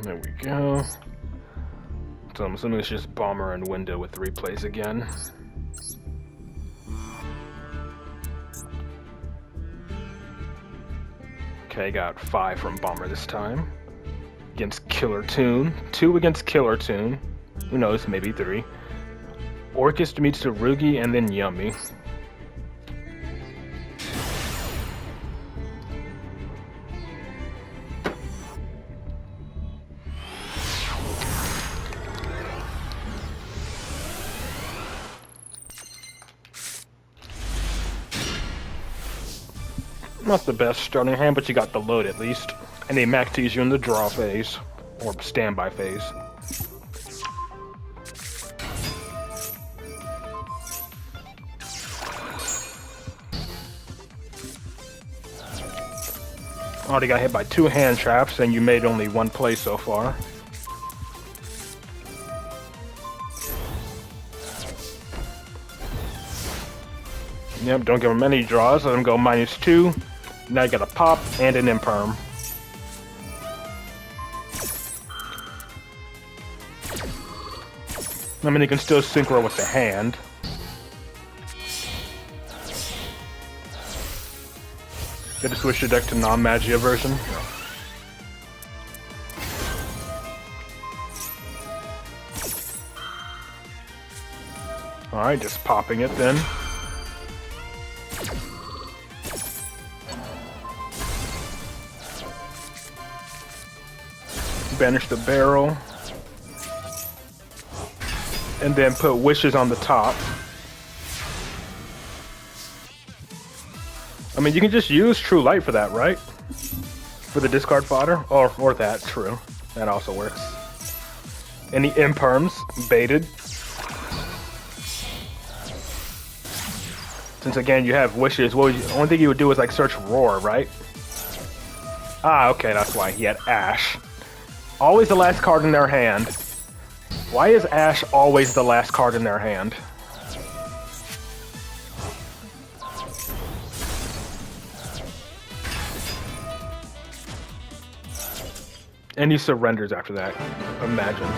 There we go. So I'm assuming it's just Bomber and Window with replays again. Okay, got 5 from Bomber this time. Against Killer Toon. 2 against Killer Toon. Who knows, maybe 3. Orchis meets Tsurugi and then Yummy. Not the best starting hand, but you got the load at least. And they max tease you in the draw phase, or standby phase. Already got hit by 2 hand traps, and you made only 1 play so far. Yep, don't give him any draws, let him go -2. Now you got a pop and an imperm. I mean, you can still synchro with the hand. Gotta switch your deck to non-Magia version. Alright, just popping it then. Banish the barrel. And then put wishes on the top. I mean, you can just use True Light for that, right? For the discard fodder? Or that, true. That also works. Any imperms, baited. Since again, you have wishes, the only thing you would do is like search Roar, right? Ah, okay, that's why he had Ash. Always the last card in their hand. Why is Ash always the last card in their hand? And he surrenders after that. Imagine.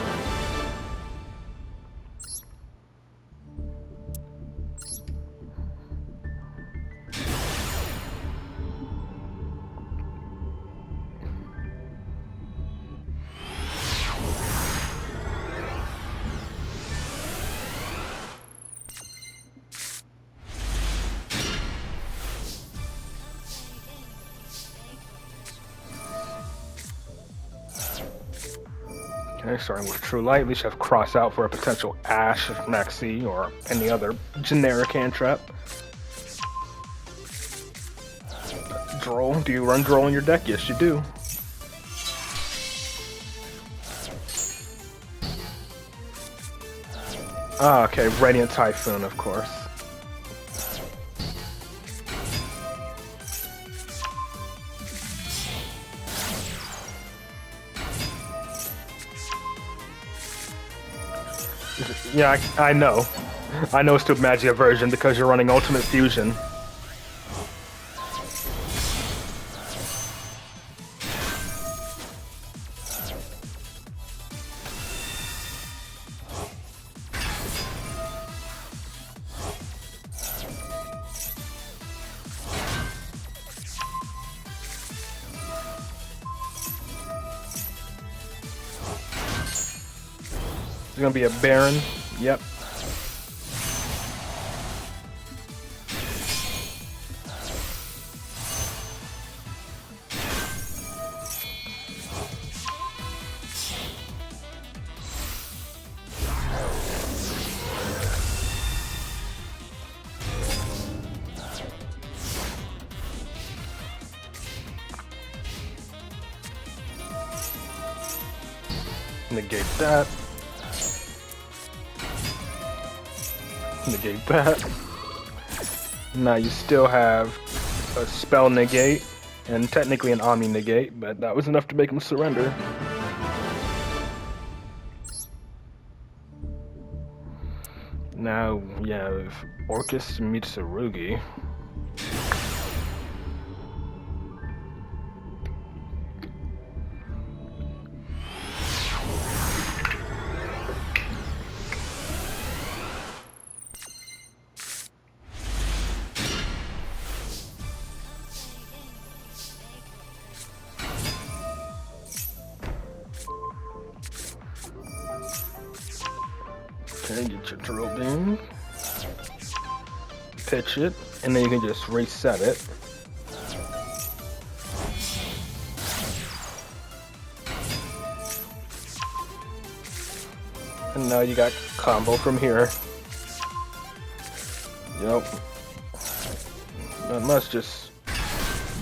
Okay, starting with True Light, at least you have Cross out for a potential Ash, Maxi, or any other generic hand trap. Droll, do you run Droll in your deck? Yes, you do. Ah, okay, Radiant Typhoon, of course. Yeah, I know. I know it's the Magia version because you're running Ultimate Fusion. It's gonna be a Baron. Yep. Negate that. Negate that. Now you still have a spell negate and technically an Omni negate, but that was enough to make him surrender. Now we have Orchis meets Tsurugi. Okay, get your drill beam. Pitch it, and then you can just reset it. And now you got combo from here. Yep. Not much, just,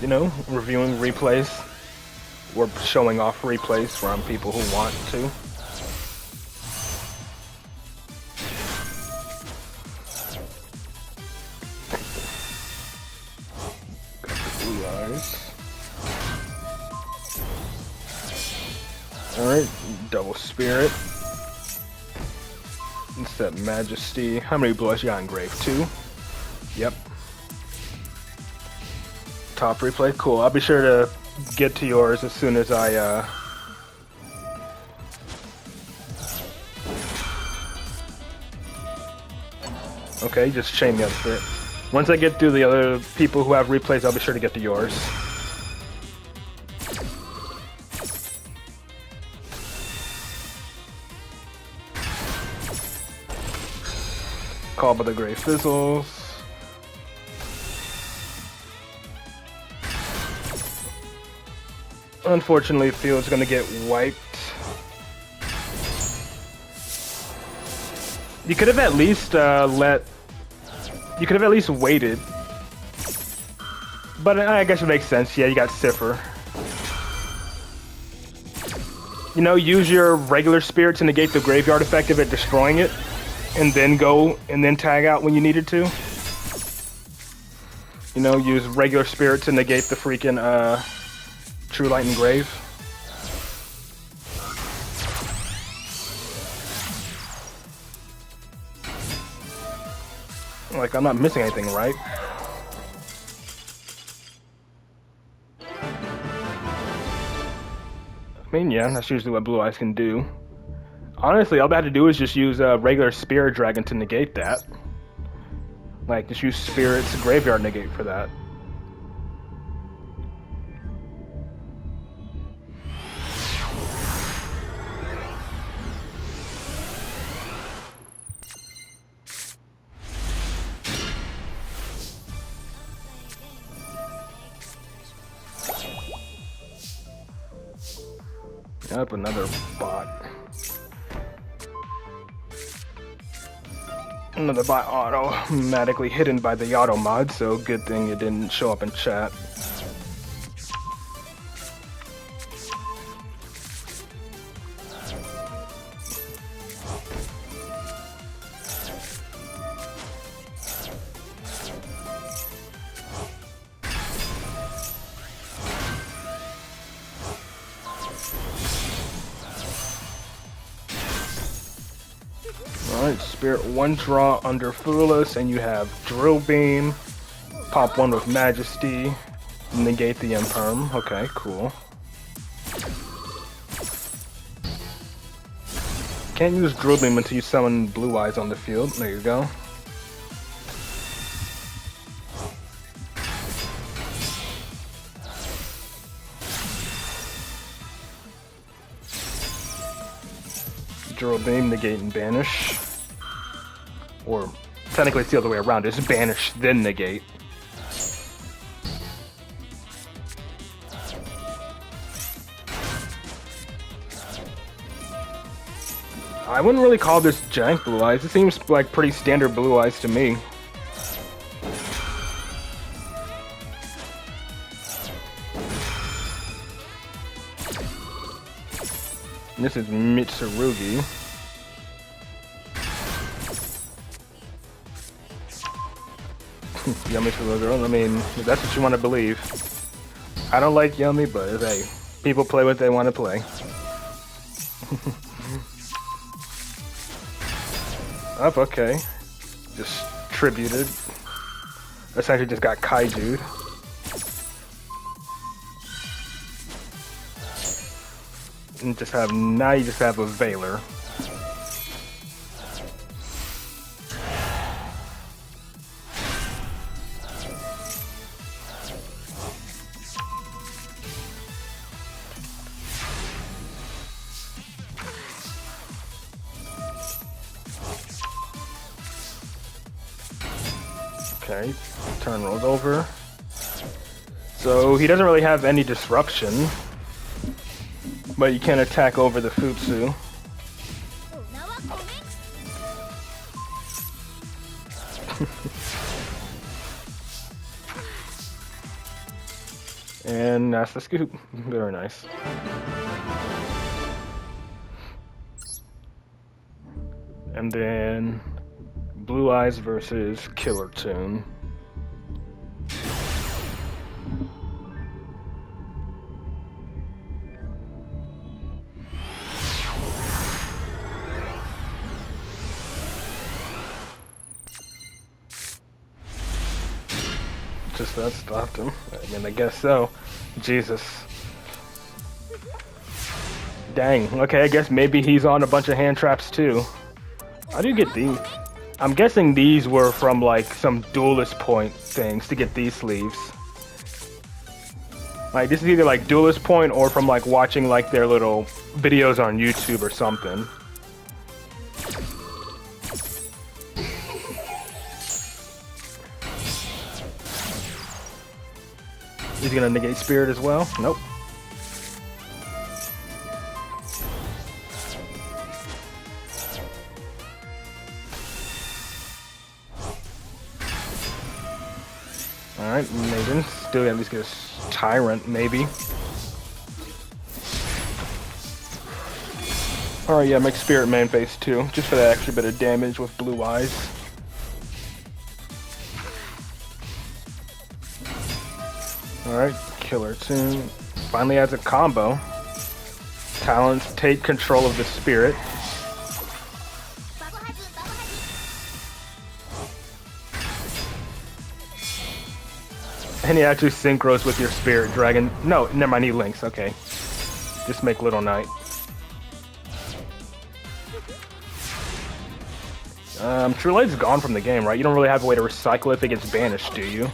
you know, reviewing replays. Or showing off replays from people who want to. Got the blue eyes. Alright, double spirit. Instead majesty. How many blue eyes you got in grave? 2? Yep. Top replay, cool. I'll be sure to get to yours as soon as I Okay, just chain the other spirit. Once I get through the other people who have replays, I'll be sure to get to yours. Call by the Grey Fizzles. Unfortunately, Field's gonna get wiped. You could have at least You could have at least waited. But I guess it makes sense. Yeah, you got Cipher. You know, use your regular spirit to negate the graveyard effect of it destroying it, and then go and then tag out when you needed to. You know, use regular spirit to negate the freaking True Light and Grave. Like, I'm not missing anything, right? I mean, yeah, that's usually what Blue Eyes can do. Honestly, all I had to do is just use a regular Spirit Dragon to negate that. Like, just use Spirit's Graveyard Negate for that. Yep, another bot. Another bot automatically hidden by the auto mod, so good thing it didn't show up in chat. Alright, Spirit 1 draw under Foolus, and you have Drill Beam, pop 1 with Majesty, negate the Imperm. Okay, cool. Can't use Drill Beam until you summon Blue Eyes on the field. There you go. Drill Beam, negate and banish. Or technically it's the other way around, it's banish, then negate. I wouldn't really call this jank Blue Eyes. It seems like pretty standard Blue Eyes to me. And this is Mitsurugi. Yummy for the girl. I mean, if that's what you want to believe. I don't like Yummy, but hey, people play what they want to play. Up, okay. Just tributed. Essentially just got kaiju'd. And just have, now you just have a Veiler. Okay, turn rolls over. So he doesn't really have any disruption, but you can attack over the Futsu. And that's the scoop. Very nice. And then Blue Eyes versus Killer Tune. Just that stopped him. I mean, I guess so. Jesus. Dang. Okay, I guess maybe he's on a bunch of hand traps too. How do you get these? I'm guessing these were from like some duelist point things to get these sleeves. Like this is either like duelist point or from like watching like their little videos on YouTube or something. Is he gonna negate spirit as well? Nope. Alright, Maiden. Still at least get a Tyrant, maybe. Alright, yeah, make Spirit main base too, just for that extra bit of damage with Blue Eyes. Alright, Killer Tune finally adds a combo. Talents take control of the Spirit. And he actually synchros with your Spirit Dragon. No, never mind, he links, okay. Just make Little Knight. True Light's gone from the game, right? You don't really have a way to recycle it if it gets banished, do you?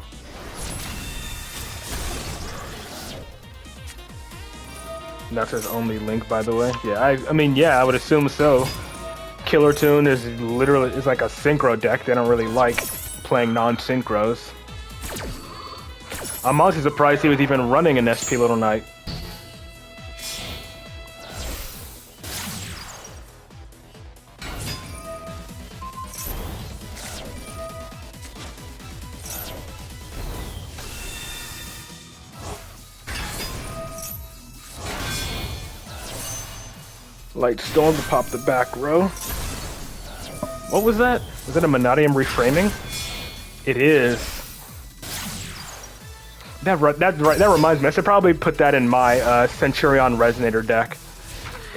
That's his only link, by the way. Yeah, I mean, yeah, I would assume so. Killer Tune is literally like a synchro deck. They don't really like playing non-synchros. I'm honestly surprised he was even running an SP Little Knight. Light Storm to pop the back row. What was that? Was that a Monadium reframing? It is. That reminds me. I should probably put that in my Centurion Resonator deck.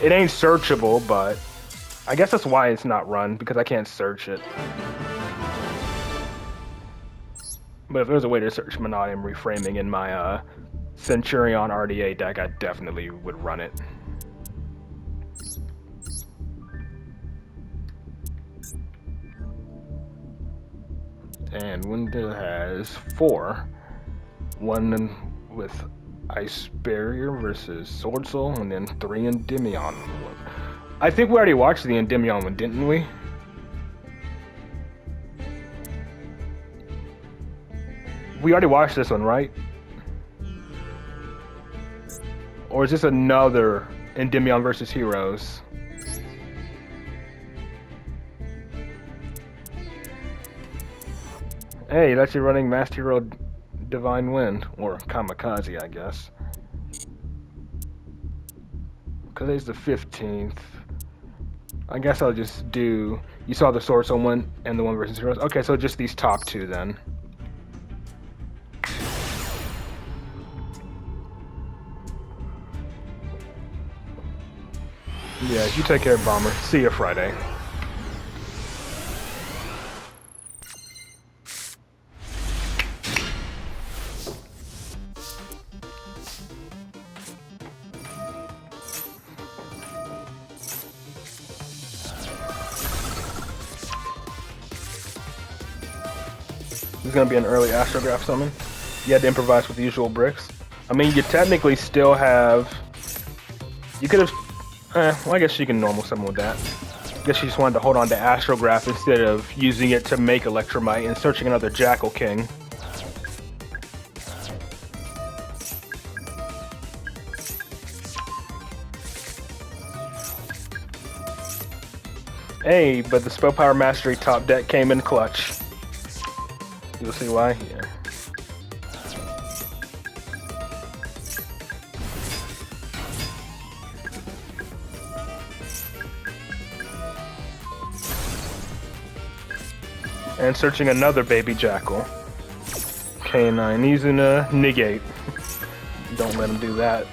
It ain't searchable, but I guess that's why it's not run, because I can't search it. But if there's a way to search Monadium reframing in my Centurion RDA deck, I definitely would run it. And Window has 4. One with Ice Barrier versus Sword Soul, and then 3 Endymion. I think we already watched the Endymion one, didn't we? We already watched this one, right? Or is this another Endymion versus Heroes? Hey, that's you running Master Hero Divine Wind, or Kamikaze, I guess. Because it's the 15th. I guess I'll just do... You saw the Sword Soul one and the one versus Heroes? Okay, so just these top 2 then. Yeah, you take care, Bomber. See you Friday. This is going to be an early Astrograph summon. You had to improvise with the usual bricks. I mean, you technically still have... You could have... well, I guess you can normal summon with that. Guess she just wanted to hold on to Astrograph instead of using it to make Electromite and searching another Jackal King. Hey, but the Spell Power Mastery top deck came in clutch. You'll see why? Yeah. And searching another baby Jackal. K9, he's in a negate. Don't let him do that.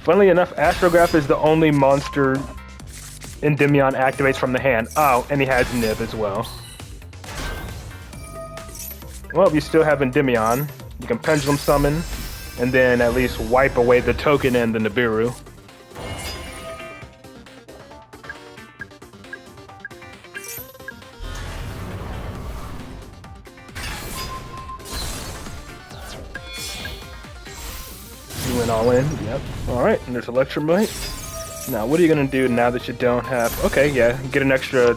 Funnily enough, Astrograph is the only monster Endymion activates from the hand. Oh, and he has Nib as well. Well, you still have Endymion. You can Pendulum Summon, and then at least wipe away the token and the Nibiru. You went all in, yep. Alright, and there's Electromite. Now, what are you gonna do now that you don't have... Okay, yeah, get an extra...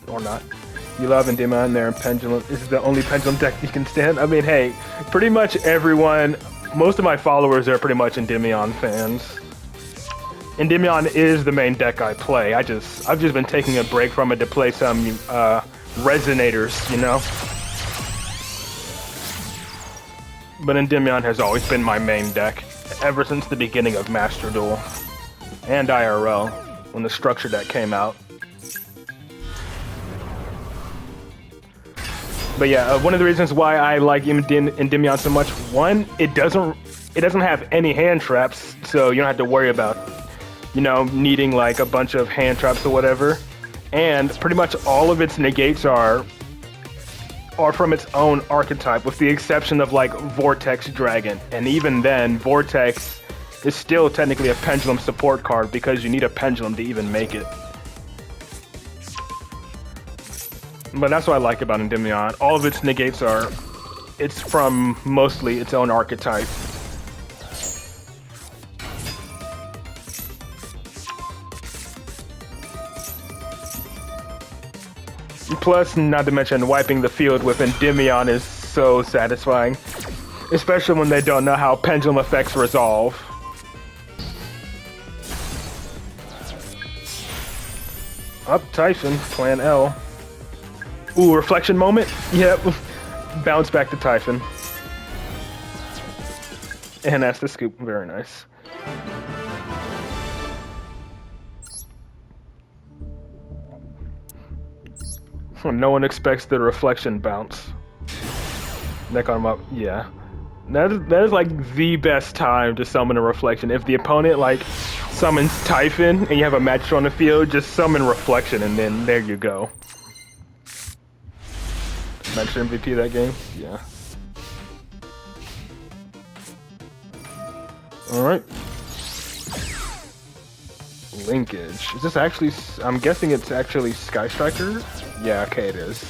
or not. You love Endymion there, and Pendulum. This is the only Pendulum deck you can stand. I mean, hey, pretty much everyone... Most of my followers are pretty much Endymion fans. Endymion is the main deck I play. I've just been taking a break from it to play some Resonators, you know? But Endymion has always been my main deck, ever since the beginning of Master Duel. And IRL, when the structure deck came out. But yeah, one of the reasons why I like Endymion so much, one, it doesn't have any hand traps, so you don't have to worry about, you know, needing like a bunch of hand traps or whatever. And pretty much all of its negates are from its own archetype, with the exception of like Vortex Dragon. And even then, Vortex is still technically a Pendulum support card because you need a Pendulum to even make it. But that's what I like about Endymion. All of its negates it's from mostly its own archetype. Plus, not to mention, wiping the field with Endymion is so satisfying. Especially when they don't know how Pendulum effects resolve. Up Typhon, Plan L. Ooh, Reflection Moment? Yep. Bounce back to Typhon. And that's the scoop. Very nice. No one expects the Reflection bounce. Neck on him up. Yeah. That is like the best time to summon a Reflection. If the opponent like summons Typhon and you have a match on the field, just summon Reflection and then there you go. Match MVP that game? Yeah. Alright. Linkage. Is this actually... I'm guessing it's actually Sky Striker? Yeah, okay, it is.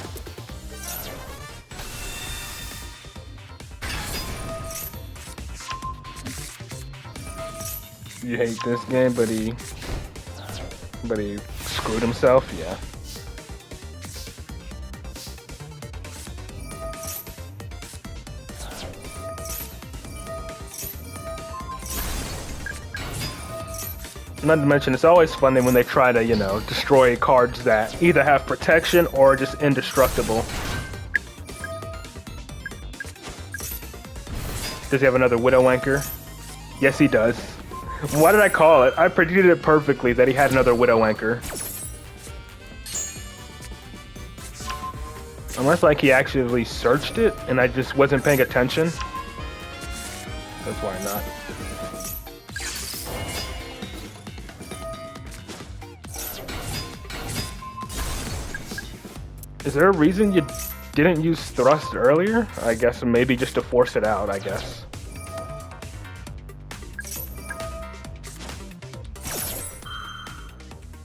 You hate this game, but he screwed himself? Yeah. Not to mention, it's always funny when they try to, you know, destroy cards that either have protection or just indestructible. Does he have another Widow Anchor? Yes, he does. Why did I call it? I predicted it perfectly that he had another Widow Anchor. Unless, like, he actually searched it and I just wasn't paying attention. That's why not. Is there a reason you didn't use Thrust earlier? I guess maybe just to force it out, I guess.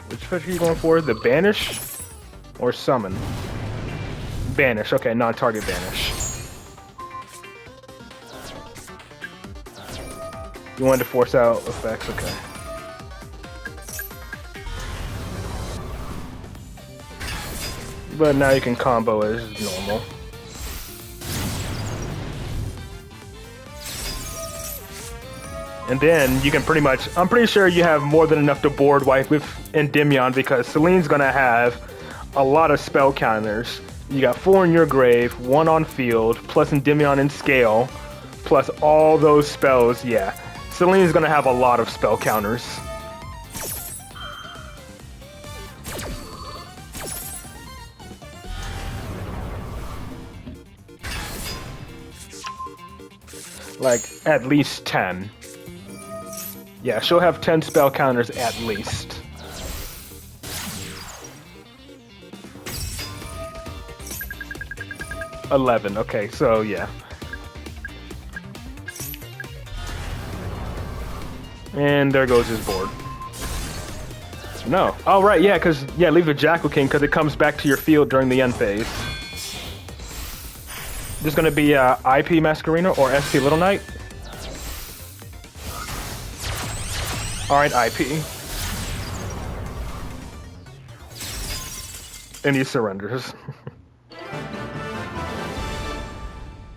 Which fetch are you going for? The Banish or Summon? Banish, okay, non-target Banish. You wanted to force out effects, okay. But now you can combo as normal. And then you can pretty much, I'm pretty sure you have more than enough to board wipe with Endymion because Celine's gonna have a lot of spell counters. You got 4 in your grave, 1 on field, plus Endymion in scale, plus all those spells, yeah. Celine's gonna have a lot of spell counters. Like, at least 10. Yeah, she'll have 10 spell counters at least. $11, okay, so yeah. And there goes his board. No. Oh, right, yeah, because, yeah, leave the Jackal King because it comes back to your field during the end phase. There's going to be IP Masquerena or SP Little Knight. Alright, IP. And he surrenders.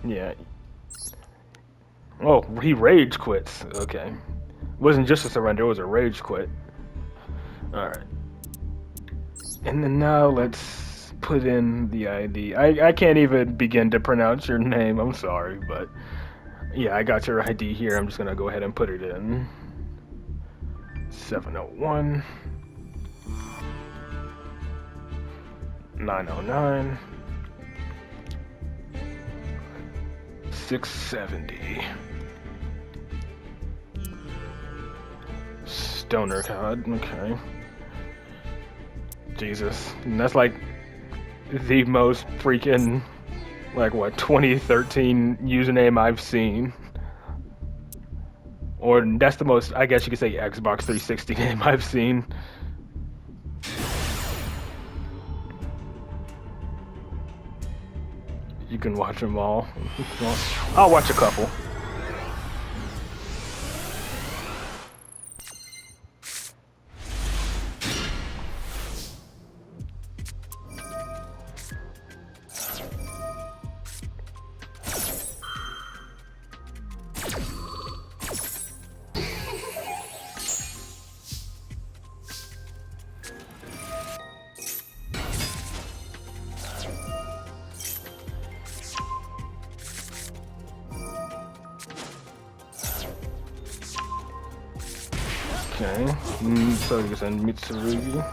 Yeah. Oh, he rage quits. Okay. It wasn't just a surrender, it was a rage quit. Alright. And then now let's put in the ID. I can't even begin to pronounce your name, I'm sorry, but yeah, I got your ID here. I'm just gonna go ahead and put it in. 701 909 670 Stoner card, okay. Jesus, and that's like the most freaking, like what, 2013 username I've seen. Or that's the most, I guess you could say, Xbox 360 game I've seen. You can watch them all. I'll watch a couple. Okay, so you send Mitsurugi.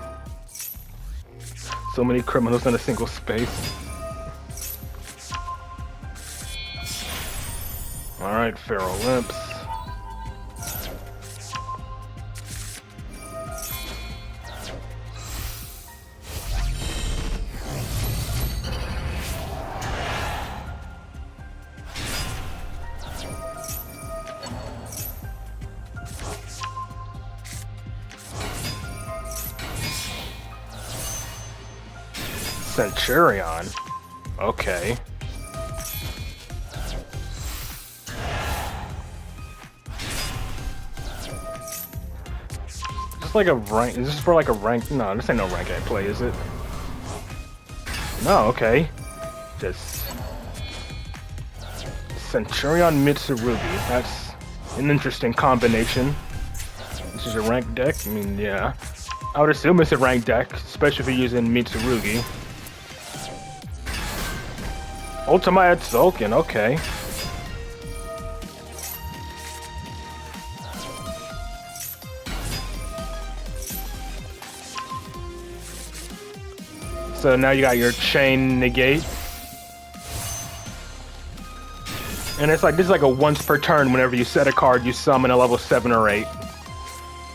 So many criminals in a single space. Alright, Feral Limps. Centurion? Okay. Just like a rank, is this for like a rank? No, this ain't no rank I play, is it? No, okay. Just Centurion Mitsurugi. That's an interesting combination. This is a ranked deck? I mean, yeah. I would assume it's a ranked deck, especially if you're using Mitsurugi. Ultimate Tzolk'in, okay. So now you got your chain negate. And it's like, this is like a once per turn. Whenever you set a card, you summon a level 7 or 8.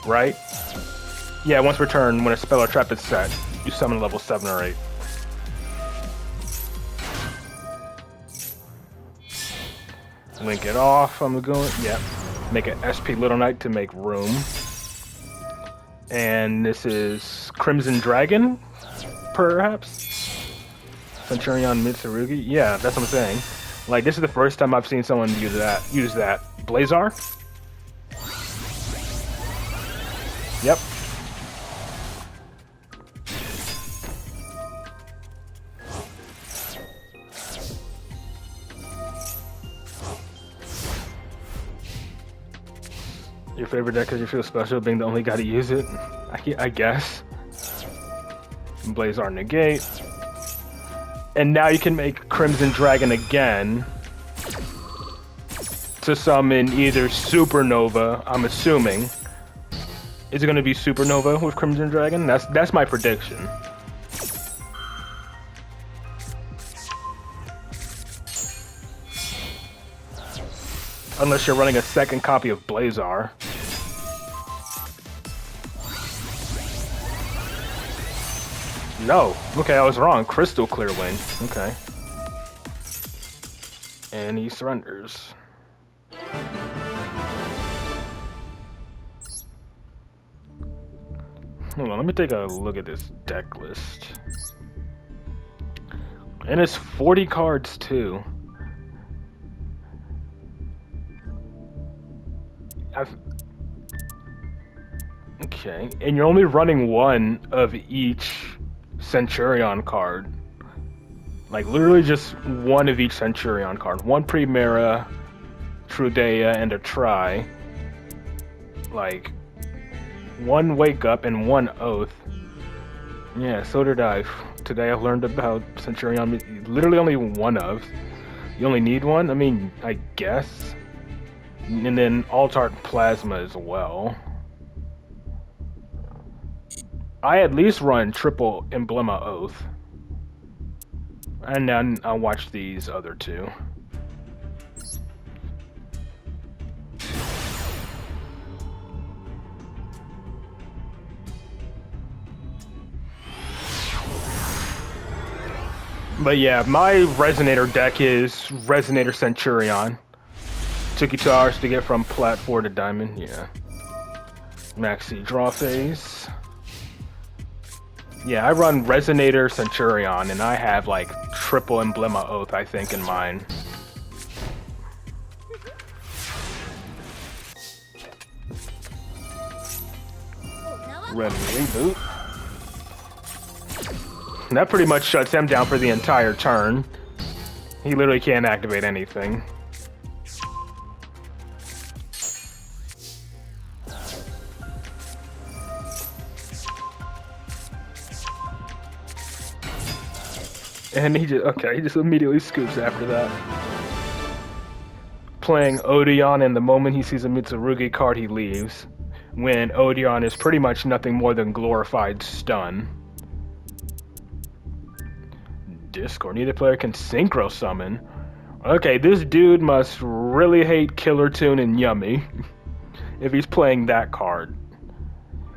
Right? Yeah, once per turn, when a spell or trap is set, you summon a level 7 or 8. Link it off, I'm going, yeah. Make an SP Little Knight to make room. And this is Crimson Dragon, perhaps? Centurion Mitsurugi? Yeah, that's what I'm saying. Like, this is the first time I've seen someone use that. Blazar? Yep. Your favorite deck because you feel special being the only guy to use it? I guess. Blazar negate. And now you can make Crimson Dragon again to summon either Supernova, I'm assuming. Is it going to be Supernova with Crimson Dragon? That's my prediction. Unless you're running a second copy of Blazar. No. Okay, I was wrong. Crystal Clear Wing. Okay. And he surrenders. Hold on, let me take a look at this deck list. And it's 40 cards too. Okay, and you're only running one of each Centurion card. Like, literally just one of each Centurion card. One Primera, Trudea, and a Tri. Like, one Wake Up and one Oath. Yeah, so did I. Today I've learned about Centurion. Literally only one of. You only need one? I mean, I guess. And then Altart Plasma as well. I at least run triple Emblema Oath. And then I'll watch these other two. But yeah, my Resonator deck is Resonator Centurion. Took you 2 hours to get from Plat 4 to Diamond, yeah. Maxi draw phase. Yeah, I run Resonator Centurion, and I have like triple Emblema Oath, I think, in mine. Red reboot. That pretty much shuts him down for the entire turn. He literally can't activate anything. And he just immediately scoops after that. Playing Odeon, and the moment he sees a Mitsurugi card, he leaves. When Odeon is pretty much nothing more than glorified stun. Discord, neither player can synchro summon. Okay, this dude must really hate Killer Tune and Yummy if he's playing that card.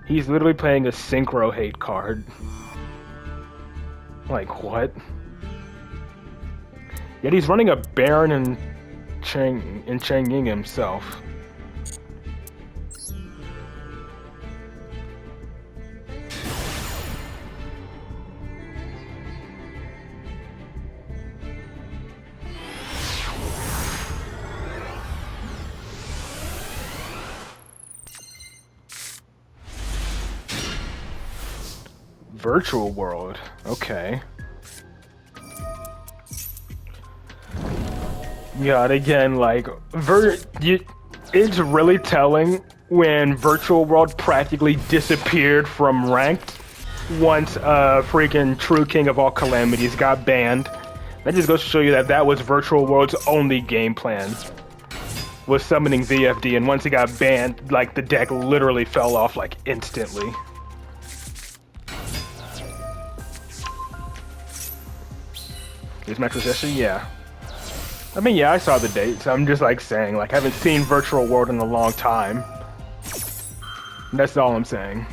He's literally playing a synchro hate card. Like, what? Yet he's running a Baron and Chang Ying himself. Virtual World, okay. God, again, like, it's really telling when Virtual World practically disappeared from Ranked once freaking True King of All Calamities got banned. That just goes to show you that that was Virtual World's only game plan, was summoning VFD, and once he got banned, like, the deck literally fell off, like, instantly. This match was yesterday? Yeah. I mean, yeah, I saw the dates. I'm just, like, saying, like, I haven't seen Virtual World in a long time. That's all I'm saying.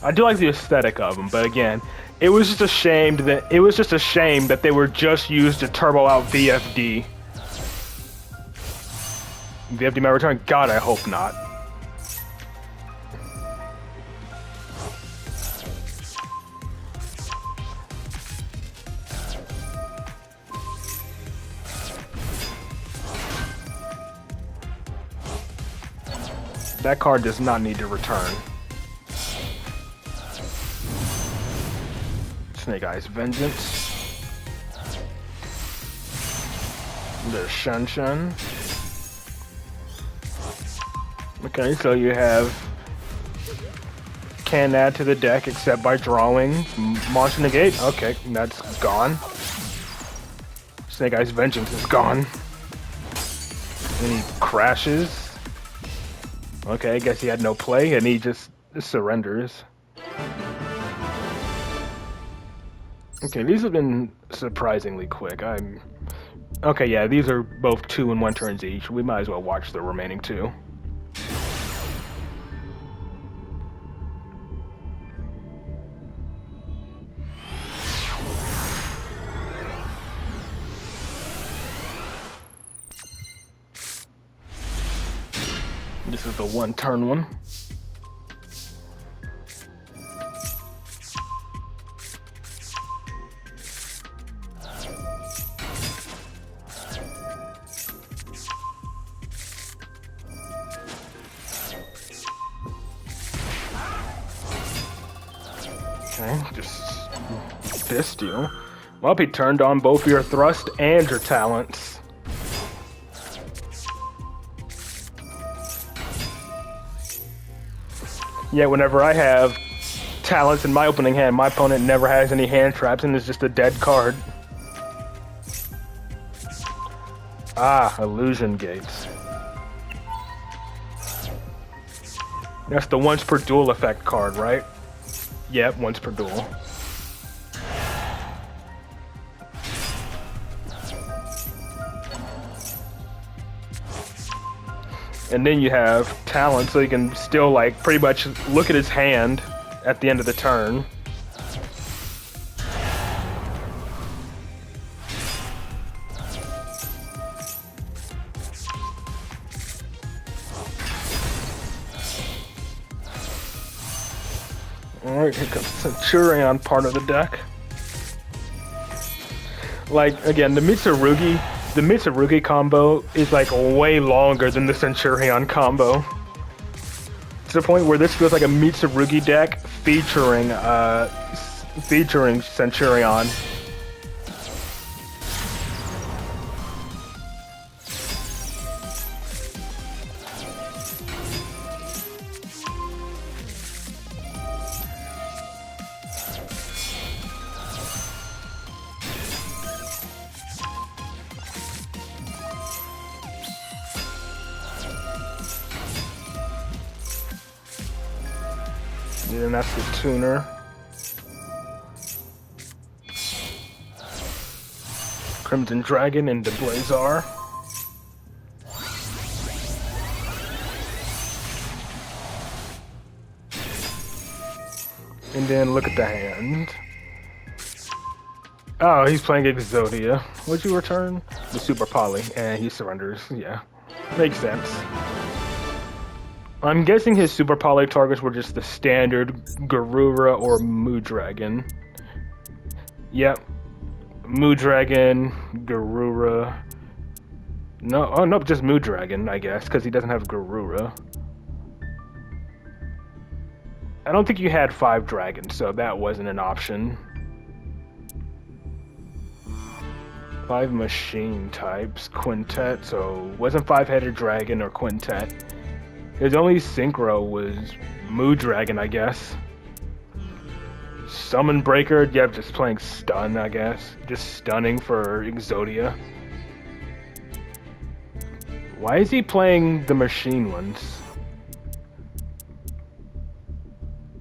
I do like the aesthetic of them, but again, it was just a shame that they were just used to turbo out VFD. VFD might return? God, I hope not. That card does not need to return. Snake Eyes Vengeance. There's Shun Shun. Okay, so you have can't add to the deck except by drawing Monster Negate. Okay, that's gone. Snake Eyes Vengeance is gone. And he crashes. Okay, I guess he had no play and he just surrenders. Okay, these have been surprisingly quick. Okay, yeah, these are both 2 and 1 turns each. We might as well watch the remaining 2. This is the 1 turn one. Okay, just pissed you. Well, he turned on both your thrust and your talents. Yeah, whenever I have talents in my opening hand, my opponent never has any hand traps and it's just a dead card. Ah, Illusion Gates. That's the once per duel effect card, right? Yep, once per duel. And then you have talent, so you can still, like, pretty much look at his hand at the end of the turn. Alright, here comes Centurion, part of the deck. Like, again, the Mitsurugi combo is like way longer than the Centurion combo. To the point where this feels like a Mitsurugi deck featuring Centurion. And that's the tuner. Crimson Dragon and the Blazar. And then look at the hand. Oh, he's playing Exodia. What'd you return? The Super Poly. And he surrenders. Yeah. Makes sense. I'm guessing his Super Poly targets were just the standard Garura or Moo Dragon. Yep. Moo Dragon, Garura. No, oh nope, just Moo Dragon, I guess, because he doesn't have Garura. I don't think you had 5 dragons, so that wasn't an option. 5 machine types, Quintet, so wasn't 5-headed dragon or Quintet. His only synchro was Moo Dragon, I guess. Summon Breaker, yep, just playing stun, I guess. Just stunning for Exodia. Why is he playing the machine ones?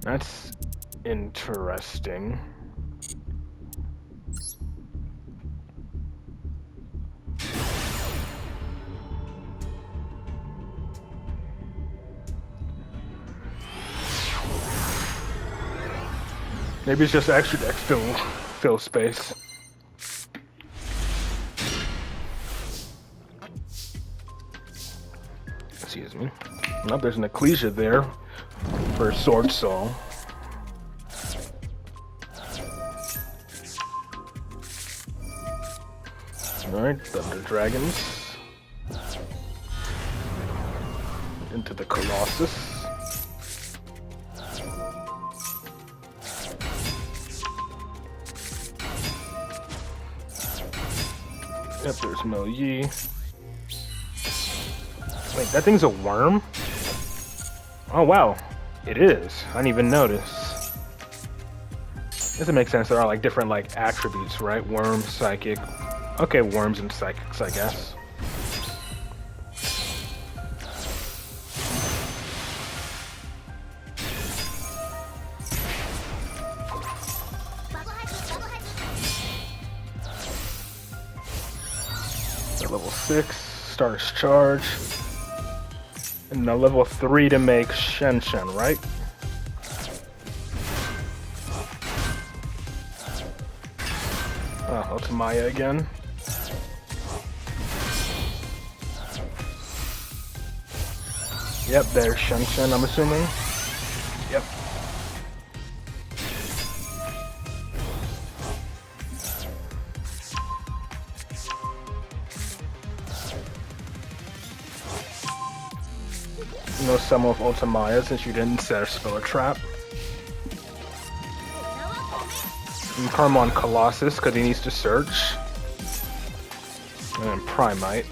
That's interesting. Maybe it's just extra deck fill space. Excuse me. Nope, there's an Ecclesia there for Sword Soul. Alright, Thunder Dragons. And into the Colossus. Yep, there's Mo Yi. Wait, that thing's a worm? Oh wow, it is. I didn't even notice. Doesn't make sense. There are like different like attributes, right? Worm, psychic. Okay, worms and psychics, I guess. Level 6 starts charge. And now level 3 to make Shen Shen, right? Ultimaya again. Yep, there's Shen Shen, I'm assuming. Yep. No summon with Ultimaya since you didn't set a spell trap. And Karmon Colossus because he needs to search. And then Primite.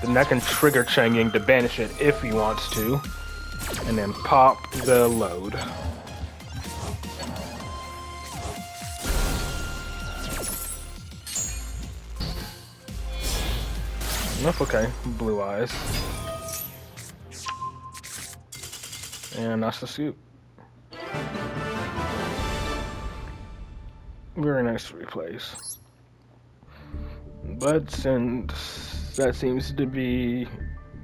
Then that can trigger Changing to banish it if he wants to. And then pop the load. Enough, okay. Blue eyes. And that's the suit. Very nice replays. But since that seems to be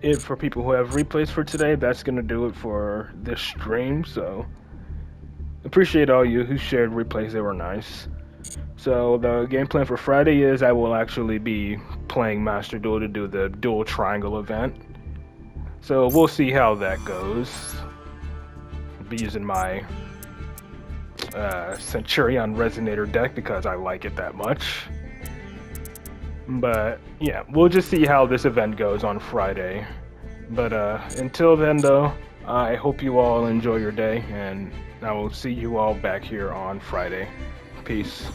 it for people who have replays for today, that's gonna do it for this stream, so appreciate all you who shared replays, they were nice. So the game plan for Friday is I will actually be playing Master Duel to do the Dual Triangle event. So we'll see how that goes. I'll be using my Centurion Resonator deck because I like it that much. But yeah, we'll just see how this event goes on Friday. But until then though, I hope you all enjoy your day and I will see you all back here on Friday. Peace.